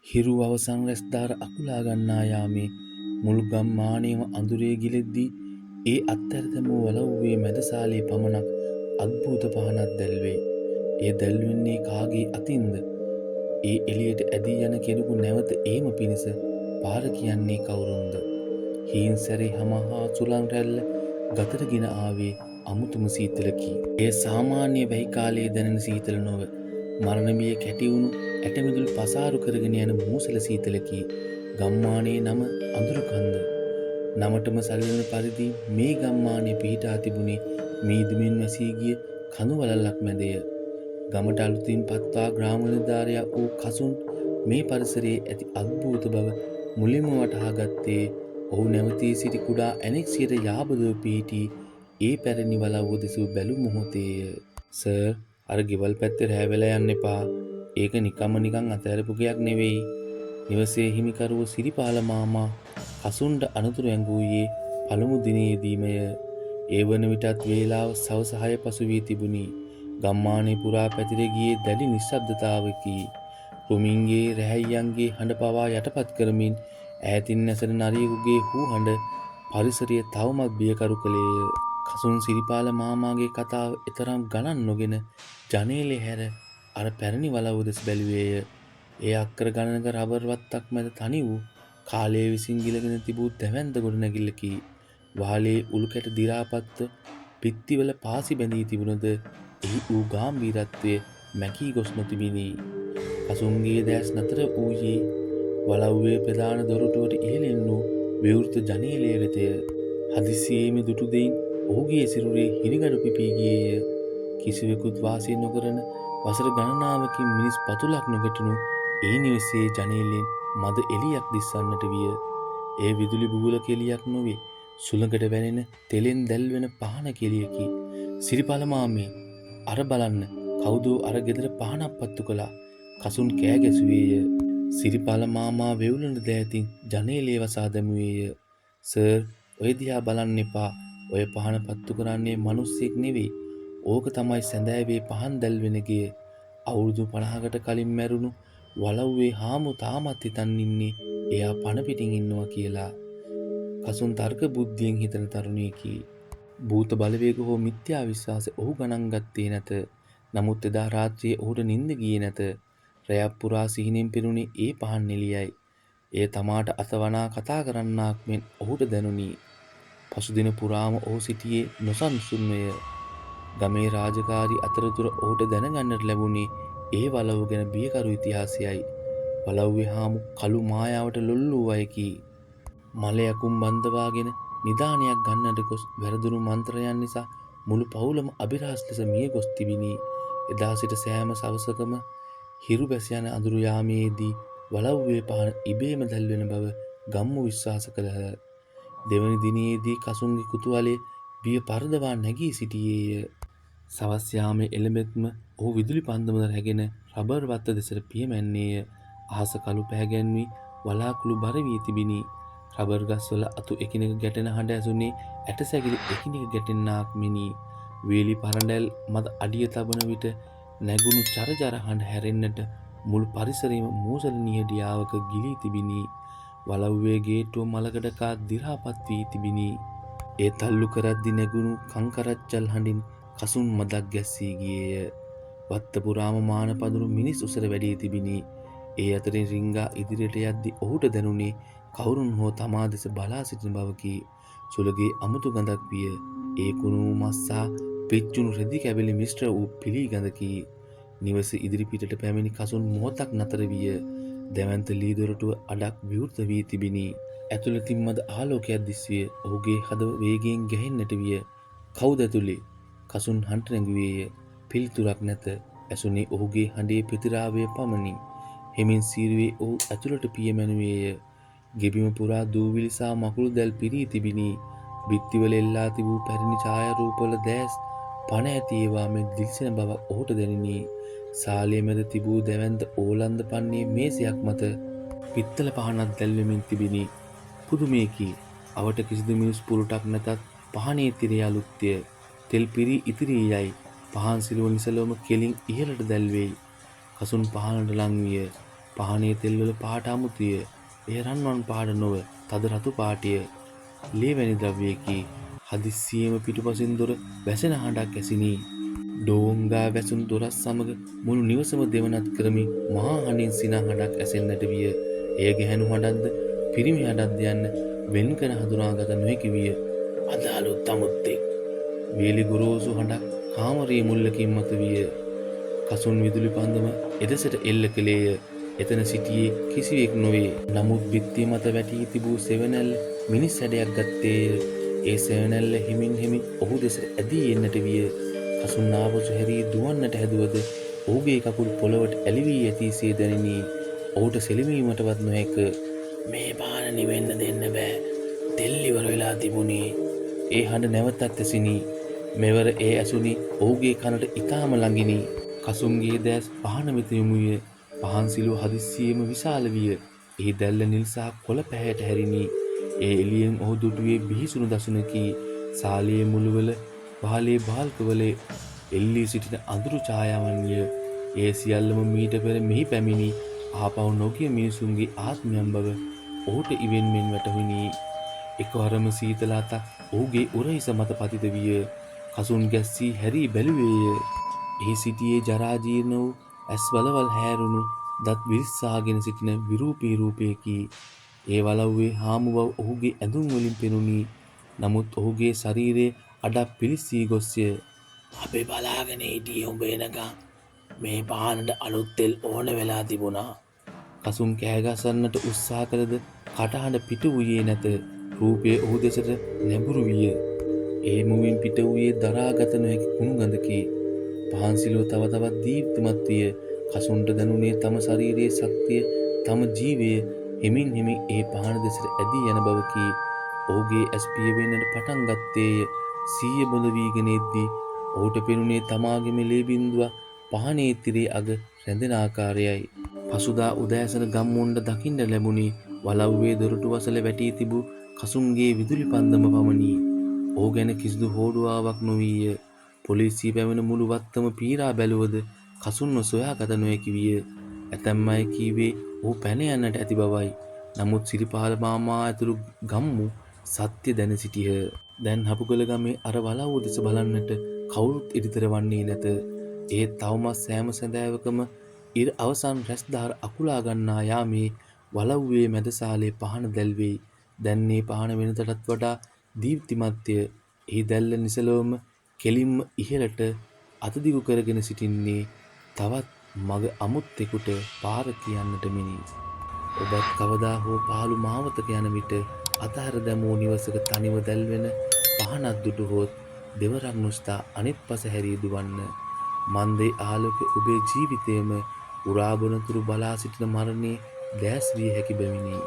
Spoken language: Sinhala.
හිරු අවසන් රැස්දාර අකුලා ගන්නා යාමේ මුළු ගම්මානයම අඳුරේ ගිලෙද්දී ඒ අත්හැරදමූ වලව්වේ මැදසාලේ පමණක් අද්භූත පහනක් දැල්වේ. එය දැල්වෙන්නේ කාගේ අතින්ද? ඒ එළියට ඇදී යන කෙනෙකු නැවත ඒම පිණිස පාර කියන්නේ කවුරුන්ද? හීන් සැරේ හමහා සුළං රැල්ල ගතට ගෙන ආවේ අමුතුම සීතලකි. එය සාමාන්‍ය වැහි කාලයේ දැනෙන සීතල නොව මරණමිය කැටිවුණු ඇටමිදුළු පසාරු කරගෙන යන මූසල සීතලකි. ගම්මානයේ නම අඳුරුකන්ද. නමටම සැලෙන පරිදි මේ ගම්මානය පිහිටා තිබුණේ මීදුමින් වැසී ගිය කඳු වළල්ලක් මැදය. ගමට අලුතින් පත්වා ග්‍රාම නිලධාරියා වූ කසුන් මේ පරිසරයේ ඇති අද්භූත බව මුලින්ම වටහා ගත්තේ ඔහු නැවතී සිටි කුඩා ඇනෙක්සියට යාබදව පිහිටි ඒ පැරණි වලව්ව දෙසූ බැලු මොහොතේය. සර්, අර ගෙවල් පැත්තේ රෑ වෙලා යන්න එපා. ඒක නිකන් අතහැරපු ගයක් නෙවෙයි. නිවසේ හිමිකරුව සිරිපාල මාමා කසුන්ට අනතුරු ඇඟවූයේ පළමු දිනයේදීමය. ඒ වන විටත් වේලාව සවස 6 පසු වී තිබුණි. ගම්මානයේ පුරා පැතිර ගියේ දැඩි නිශ්ශබ්දතාවකි. රුමින්ගේ රැහැයියන්ගේ හඬ පවා යටපත් කරමින් ඈතින් නැසෙන නරියෙකුගේ හූ හඬ පරිසරය තවමත් බියකරු කළේය. කසුන් සිරිපාල මාමාගේ කතාව එතරම් ගණන් නොගෙන ජනේලේ හැර අර පැරණි වලව්ව දෙස බැලුවේය. ඒ අක්කර ගණනක රබර් වත්තක් මැද තනි වූ කාලය විසින් ගිලගෙන තිබූ දැවැන්ත ගොඩනැගිල්ලකි. වහලේ උළු කැට දි รา පත්ව පිත්තිවල පාසි බැඳී තිබුණද එහි වූ ගාම්භීරත්වය මැකී ගොස් නොතිබිණි. කසුන්ගේ දැස් නතර වූයේ වලව්වේ ප්‍රධාන දොරටුවට ඉහළින් වූ විවෘත ජනේලය වෙතය. හදිසියේම දුටු දෙයින් ඔහුගේ සිරුරේ හිරිගඩු පිපී ගියේය. කිසිවෙකුත් වාසය නොකරන වසර ගණනාවකින් මිනිස් පතුලක් නොගැටුණු ඒ නිවසේ ජනේලෙන් මද එළියක් දිස්සන්නට විය. ඒ විදුලි බුබුලක එළියක් නොවේ, සුළඟට වැනෙන තෙලෙන් දැල්වෙන පහන කෙලියකි. සිරිපාල මාමේ, අර බලන්න, කවුදෝ අර ගෙදර පහනක් පත්තු කළා. කසුන් කෑ ගැසුවේය. සිරිපාල මාමා වෙවුලන දෑතින් ජනේලය වසා දැමුවේය. සර්, ඔය දිහා බලන්න එපා. ඔය පහන පත්තු කරන්නේ මිනිස්සෙක් නෙවෙයි. ඕක තමයි සැඳෑවේ පහන් දැල්වෙන ගේ. අවුරුදු 50කට කලින් මැරුණු වලව්වේ හාමු තාමත් හිතන් ඉන්නේ එයා පණ පිටින් ඉන්නවා කියලා. කසුන් තර්ක බුද්ධියෙන් හිතන තරුණයෙකි. භූත බලවේග හෝ මිත්‍යා විශ්වාස ඔහු ගණන් ගත්තේ නැත. නමුත් එදා රාත්‍රියේ ඔහුට නිින්ද ගියේ නැත. රැයක් පුරා සිහිනෙන් පිරුණේ ඒ පහන් නිලියයි. එය තමාට අතවනා කතා කරන්නාක් මෙන් ඔහුට දැනුනි. පසුදින පුරාම ඔහු සිටියේ නොසන්සුන්වය. ගමේ රාජකාරී අතරතුර ඔහුට දැනගන්නට ලැබුණේ ඒ වලව්ව ගැන බියකරු ඉතිහාසයයි. වලව්වේ හාමු කළු මායාවට ලොල් වූ අයකි. මලයකුම් බන්දවාගෙන නිදානයක් ගන්නට ගොස් වැරදුණු මන්ත්‍රයන් නිසා මුළු පවුලම අබිරහස් ලෙස මිය ගොස් තිබිණි. එදා සිට සෑම සවසකම හිරු බැස යන අඳුරු යාමේදී වලව්වේ පහන ඉබේම දැල්වෙන බව ගම්මු විශ්වාස කළහ. දෙවනි දිනයේදී කසුන්ගේ කුතුහලයේ බිය පරදවා නැගී සිටියේය. සවස් යාමේ එළඹෙත්ම ඔහු විදුලි පන්දම රැගෙන රබර් වත්ත දෙසට පියමැන්නේය. අහස කළු පැහැගැන්වී වලාකුළු බර වී තිබිණි. රබර් ගස්වල අතු එකිනෙක ගැටෙන හඬ ඇසුනේ ඇටසැකිලි එකිනෙක ගැටෙන්නාක් මෙනි. වේලි පරඬැල් මද අඩිය තබන විට නැගුණු චරචර හඬ හැරෙන්නට මුළු පරිසරයම මූසල නිහඬියාවක ගිලී තිබිණි. වලව්වේ ගේට්ටුව මලකඩ කා දි รา පත් වී තිබිණි. ඒ තල්ලු කරද්දි නැගුණු කංකරච්චල් හඬින් කසුන් මදක් ගැස්සී ගියේය. වත්ත පුරාම මාන පඳුරු මිනිස් උසර වැඩී තිබිණි. ඒ අතරින් රිංගා ඉදිරියට යද්දී ඔහුට දැනුනේ කවුරුන් හෝ තමා දෙස බලා සිටින බවකි. සුළගේ අමුතු ගඳක් විය. ඒ කුණු මස්සා පිච්චුණු රෙදි කැබලි මිශ්‍ර වූ පිලි ගඳකි. නිවස ඉදිරිපිටට පැමිණි කසුන් මොහොතක් නතර විය. දැවැන්ත ලී දොරටුව අඩක් විවෘත වී තිබිණි. ඇතුළතින් මද ආලෝකයක් දිස්විය. ඔහුගේ හදව වේගයෙන් ගැහෙන්නට විය. කවුද ඇතුලේ? කසුන් හඬ නැගුවේය. පිළිතුරක් නැත. ඇසුනේ ඔහුගේ හඬේ ප්‍රතිරාවය පමණි. හෙමින් සීරුවේ ඔහු ඇතුළට පියමැනුවේය. ගෙබිම පුරා දූවිලි සහ මකුළු දැල් පිරී තිබිණි. බිත්තිවල එල්ලා තිබූ පැරණි ඡායාරූපවල දැස් පණ ඇති ඒවා මෙන් දිලිසෙන බව ඔහුට දැනිනි. සාලය මැද තිබූ දැවැන්ත ඕලන්ද පන්නේ මේසයක් මත පිත්තල පහනක් දැල්වෙමින් තිබිණි. පුදුමයකි. අවට කිසිදු මිනිස් පුරුටක් නැතත් පහනේ තිරය අලුත්ය. තෙල් පිරී ඉතිරී යයි. පහන් සිරුව නිසලවම කෙලින් ඉහළට දැල්වෙයි. කසුන් පහනට ලං විය. පහනේ තෙල්වල පාට අමුතිය. එය රන්වන් පාට නොව තද රතු පාටිය. ලේ වැනි ද්‍රව්‍යයකි. හදිස්සියේම පිටුපසින් දොර වැසෙන හඬක් ඇසිනි. ඩෝංගා වැසුණු දොරස් සමග මුළු නිවසම දෙවනත් කරමින් මහා හඬින් සිනා හඬක් ඇසෙන්නට විය. එය ගැහැණු හඬක්ද පිරිමි හඬක්ද යන්න වෙන්කර හඳුනාගත නොහැකි විය. අද අලුත් අමුත්තෙක්. වේලි ගොරෝසු හඬක් කාමරයේ මුල්ලකින් මතුවිය. කසුන් විදුලි පන්දම එදෙසට එල්ල කළේය. එතන සිටියේ කිසිවෙක් නොවේ. නමුත් බිත්තිය මත වැටී තිබූ සෙවණැල්ල මිනිස් හැඩයක් ගත්තේය. ඒ සෙවණැල්ල හිමින් හිමින් ඔහු දෙස ඇදී එන්නට විය. කසුන් ආපසු හැරී දුවන්නට හැදුවද ඔහුගේ කකුල් පොළවට ඇලි වී ඇතිසේ දැනිනි. ඔහුට සෙලවීමටවත් නොහැක. මේ පාන නිවෙන්න දෙන්න බෑ. තෙල් ඉවර වෙලා තිබුණේ. ඒ හඬ නැවතත් ඇසිනි. මෙවර ඒ ඇසුනි ඔහුගේ කනට ඉතාම ළඟිනි. කසුන්ගේ දැස් පහන වෙත යොමු විය. පහන් සිලුව හදිස්සියේම විශාල විය. එහි දැල්ල නිල් සහ කොළ පැහැයට හැරිනි. ඒ එළියෙන් ඔහු දුටුවේ බිහිසුණු දසුනකි. සාලයේ මුළුවල පහලේ බාල්කවල එල්ලී සිටින අඳුරු ඡායාවන්ය. ඒ සියල්ලම මීට පෙර මෙහි පැමිණි ආපහු නොගිය මිනිසුන්ගේ ආත්මයන් බව ඔහුට ඉවෙන්මෙන් වැටහුණි. එකවරම සීතල අතක් ඔහුගේ උරහිස මත පතිත විය. කසුන් ගැස්සී හැරී බැලුවේය. එහි සිටියේ ජරා ජීර්ණ වූ ඇස් වලවල් හැරුණු දත් විරිස්සාගෙන සිටින විරූපී රූපයකි. ඒ වලව්වේ හාමු බව ඔහුගේ ඇඳුම් වලින් පෙනුනි. නමුත් ඔහුගේ ශරීරයේ අඩක් පිලිස්සී ගොස්ය. අපි බලාගෙන හිටියේ උඹ එනකම්. මේ පානට අලුත් තෙල් ඕන වෙලා තිබුණා. කසුන් කෑගසන්නට උත්සාහ කළද කටහඬ පිට වූයේ නැත. රූපයේ ඔහු දෙසට නැඹුරු විය. ඒ මුවින් පිට වූයේ දරාගත නොහැකි කුණු ගඳකි. පහන් සිලුව තව තවත් දීප්තිමත් විය. කසුන්ට දැනුනේ තම ශරීරයේ ශක්තිය, තම ජීවය හිමින් හිමින් ඒ පහන දෙසට ඇදී යන බවකි. ඔහුගේ ඇස් පිය වෙන්නට පටන් ගත්තේය. සිහිය බොඳ වීගෙන එද්දී ඔහුට පෙනුනේ තමාගේම ලේ බිඳුවක් පහනේ තිරේ අග රැඳෙන ආකාරයයි. පසුදා උදෑසන ගම්මුන්ට දකින්න ලැබුණි වලව්වේ දොරටු වසල වැටී තිබූ කසුන්ගේ විදුලි පන්දම පමණි. ඔහු ගැන කිසිදු හෝඩුවාවක් නොවීය. පොලිසිය පැමිණ මුළු වත්තම පීරා බැලුවද කසුන්ව සොයාගත නොහැකි විය. ඇතැම් අය කීවේ ඔහු පැන යන්නට ඇති බවයි. නමුත් සිරිපාල මාමා ඇතුළු ගම්මු සත්‍ය දැන සිටියහ. දැන් හපුගල ගමේ අර වලව්ව දෙස බලන්නට කවුරුත් ඉදිතර වන්නේ නැත. ඒත් තවමත් සෑම සැඳෑවකම ඉර අවසන් රැස්දාර අකුලා ගන්නා යාමේ වලව්වේ මැදසාලේ පහන දැල්වෙයි. දැන් මේ පහන වෙනතටත් වඩා දීප්තිමත්ය. එහි දැල්ල නිසලවම කෙලින්ම ඉහළට අතදිගු කරගෙන සිටින්නේ තවත් මග අමුත්තෙකුට පාර කියන්නට මිනි. ඔබත් කවදා හෝ පහළු මාවතක යන විට අතහැර දැමූ නිවසක තනිව දැල්වෙන පහනක් දුටුහොත් දෙවරක් නොසිතා අනිත් පස හැරී දුවන්න. මන්දේ ආලෝක ඔබේ ජීවිතයම උරාබොනතුරු බලා සිටින මරණේ දැස් විය හැකි බැවිනි.